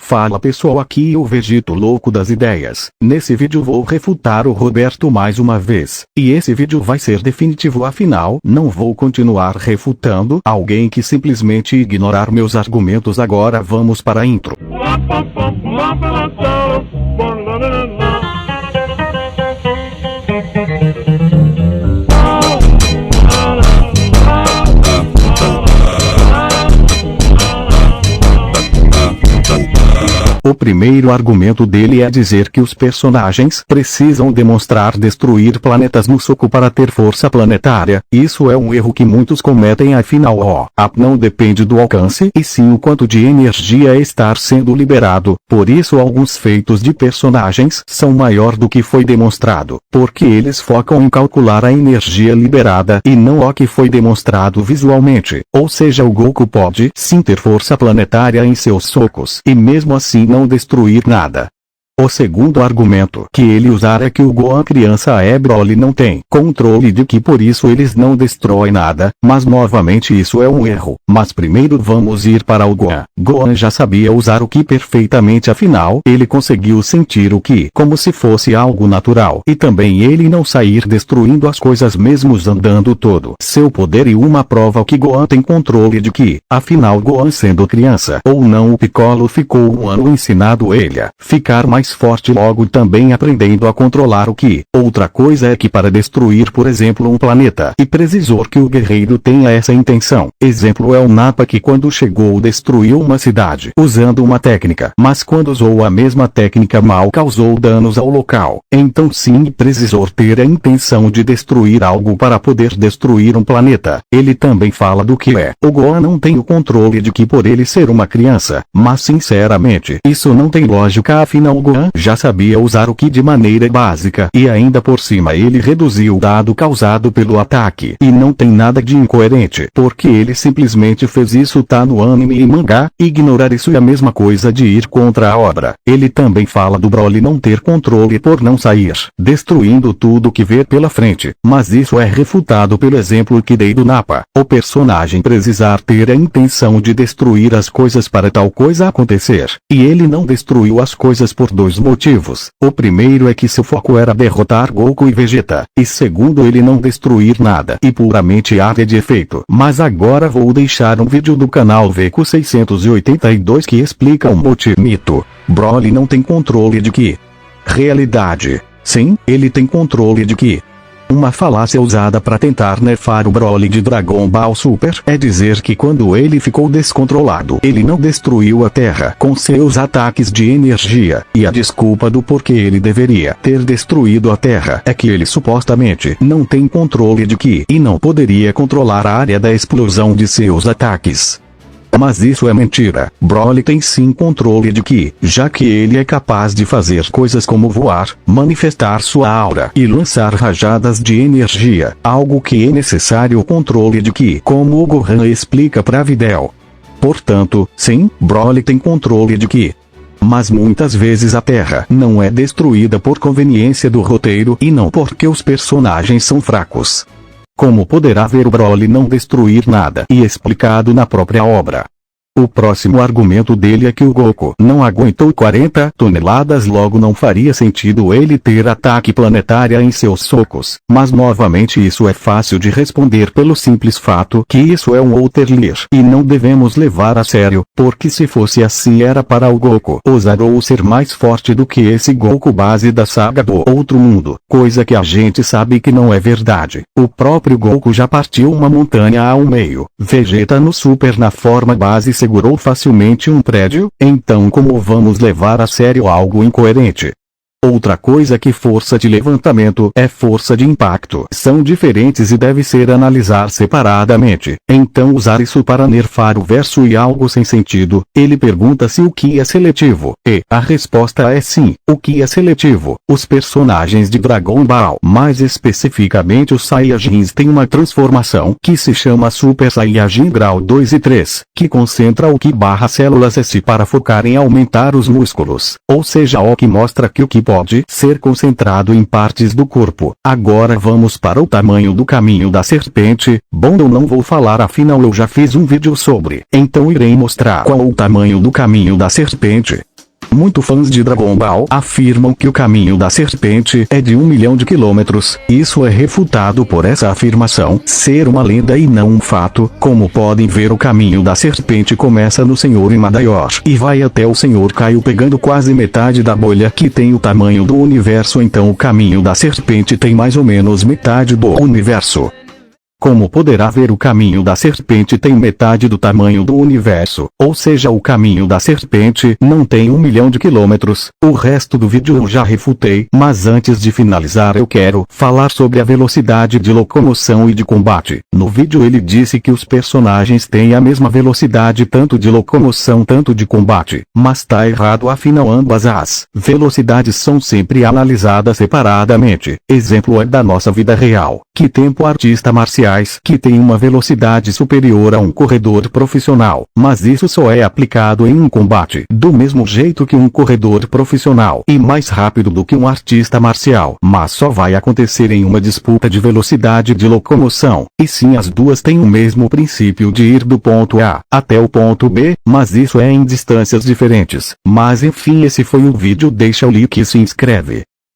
Fala pessoal, aqui o Vegito louco das ideias. Nesse vídeo vou refutar o Roberto mais uma vez. E esse vídeo vai ser definitivo, afinal não vou continuar refutando alguém que simplesmente ignorar meus argumentos. Agora vamos para a intro. O primeiro argumento dele é dizer que os personagens precisam demonstrar destruir planetas no soco para ter força planetária. Isso é um erro que muitos cometem, afinal não depende do alcance e sim o quanto de energia estar sendo liberado. Por isso alguns feitos de personagens são maior do que foi demonstrado, porque eles focam em calcular a energia liberada e não o que foi demonstrado visualmente. Ou seja, o Goku pode sim ter força planetária em seus socos e mesmo assim não destruir nada. O segundo argumento que ele usar é que o Gohan criança Broly não tem controle de Ki, por isso eles não destroem nada, mas novamente isso é um erro. Mas primeiro vamos ir para o Gohan. Gohan já sabia usar o Ki perfeitamente, afinal ele conseguiu sentir o Ki como se fosse algo natural e também ele não sair destruindo as coisas mesmo andando todo seu poder, e uma prova que Gohan tem controle de Ki. Afinal Gohan sendo criança ou não, o Piccolo ficou um ano ensinado ele a ficar mais forte, logo também aprendendo a controlar o Ki. Outra coisa é que para destruir por exemplo um planeta e precisou que o guerreiro tenha essa intenção. Exemplo é o Nappa, que quando chegou destruiu uma cidade usando uma técnica, mas quando usou a mesma técnica mal causou danos ao local. Então sim, precisou ter a intenção de destruir algo para poder destruir um planeta. Ele também fala do que o Gohan não tem o controle de Ki por ele ser uma criança, mas sinceramente isso não tem lógica, afinal o Gohan já sabia usar o Ki de maneira básica e ainda por cima ele reduziu o dano causado pelo ataque, e não tem nada de incoerente porque ele simplesmente fez isso. Tá no anime e mangá. Ignorar isso é a mesma coisa de ir contra a obra. Ele também fala do Broly não ter controle por não sair destruindo tudo que vê pela frente, mas isso é refutado pelo exemplo que dei do Nappa. O personagem precisar ter a intenção de destruir as coisas para tal coisa acontecer, e ele não destruiu as coisas por dois motivos. O primeiro é que seu foco era derrotar Goku e Vegeta, e segundo, ele não destruir nada e puramente área de efeito. Mas agora vou deixar um vídeo do canal Veco 682 que explica o motivo. Mito: Broly não tem controle de Ki. Realidade: sim, ele tem controle de Ki. Uma falácia usada para tentar nerfar o Broly de Dragon Ball Super é dizer que quando ele ficou descontrolado ele não destruiu a Terra com seus ataques de energia, e a desculpa do porquê ele deveria ter destruído a Terra é que ele supostamente não tem controle de Ki e não poderia controlar a área da explosão de seus ataques. Mas isso é mentira. Broly tem sim controle de Ki, já que ele é capaz de fazer coisas como voar, manifestar sua aura e lançar rajadas de energia, algo que é necessário o controle de Ki, como o Gohan explica pra Videl. Portanto, sim, Broly tem controle de Ki. Mas muitas vezes a Terra não é destruída por conveniência do roteiro e não porque os personagens são fracos. Como poderá ver o Broly não destruir nada e explicado na própria obra. O próximo argumento dele é que o Goku não aguentou 40 toneladas, logo não faria sentido ele ter ataque planetária em seus socos. Mas novamente isso é fácil de responder pelo simples fato que isso é um Outerlier e não devemos levar a sério, porque se fosse assim era para o Goku usar ou ser mais forte do que esse Goku base da saga do Outro Mundo, coisa que a gente sabe que não é verdade. O próprio Goku já partiu uma montanha ao meio. Vegeta no Super na forma base segurou facilmente um prédio, então como vamos levar a sério algo incoerente? Outra coisa que força de levantamento é força de impacto são diferentes e deve ser analisar separadamente. Então usar isso para nerfar o verso e algo sem sentido. Ele pergunta se o Ki é seletivo, e a resposta é sim, o Ki é seletivo. Os personagens de Dragon Ball, mais especificamente os Saiyajins, têm uma transformação que se chama Super Saiyajin grau 2 e 3, que concentra o Ki barra células S para focar em aumentar os músculos, ou seja, o que mostra que o Ki pode ser concentrado em partes do corpo. Agora vamos para o tamanho do caminho da serpente. Bom, eu não vou falar, afinal eu já fiz um vídeo sobre, então irei mostrar qual o tamanho do caminho da serpente. Muito fãs de Dragon Ball afirmam que o caminho da serpente é de 1 milhão de quilômetros. Isso é refutado por essa afirmação ser uma lenda e não um fato. Como podem ver, o caminho da serpente começa no Senhor Imadayor e vai até o Senhor Kaio, pegando quase metade da bolha que tem o tamanho do universo. Então o caminho da serpente tem mais ou menos metade do universo. Como poderá ver, o caminho da serpente tem metade do tamanho do universo, ou seja, o caminho da serpente não tem 1 milhão de quilômetros. O resto do vídeo eu já refutei, mas antes de finalizar eu quero falar sobre a velocidade de locomoção e de combate. No vídeo ele disse que os personagens têm a mesma velocidade tanto de locomoção tanto de combate, mas tá errado, afinal ambas as velocidades são sempre analisadas separadamente. Exemplo é da nossa vida real, que tempo artista marciais que tem uma velocidade superior a um corredor profissional, mas isso só é aplicado em um combate. Do mesmo jeito que um corredor profissional e mais rápido do que um artista marcial, mas só vai acontecer em uma disputa de velocidade de locomoção. E sim, as duas têm o mesmo princípio de ir do ponto A até o ponto B, mas isso é em distâncias diferentes. Mas enfim, esse foi o vídeo, deixa o like e se inscreve.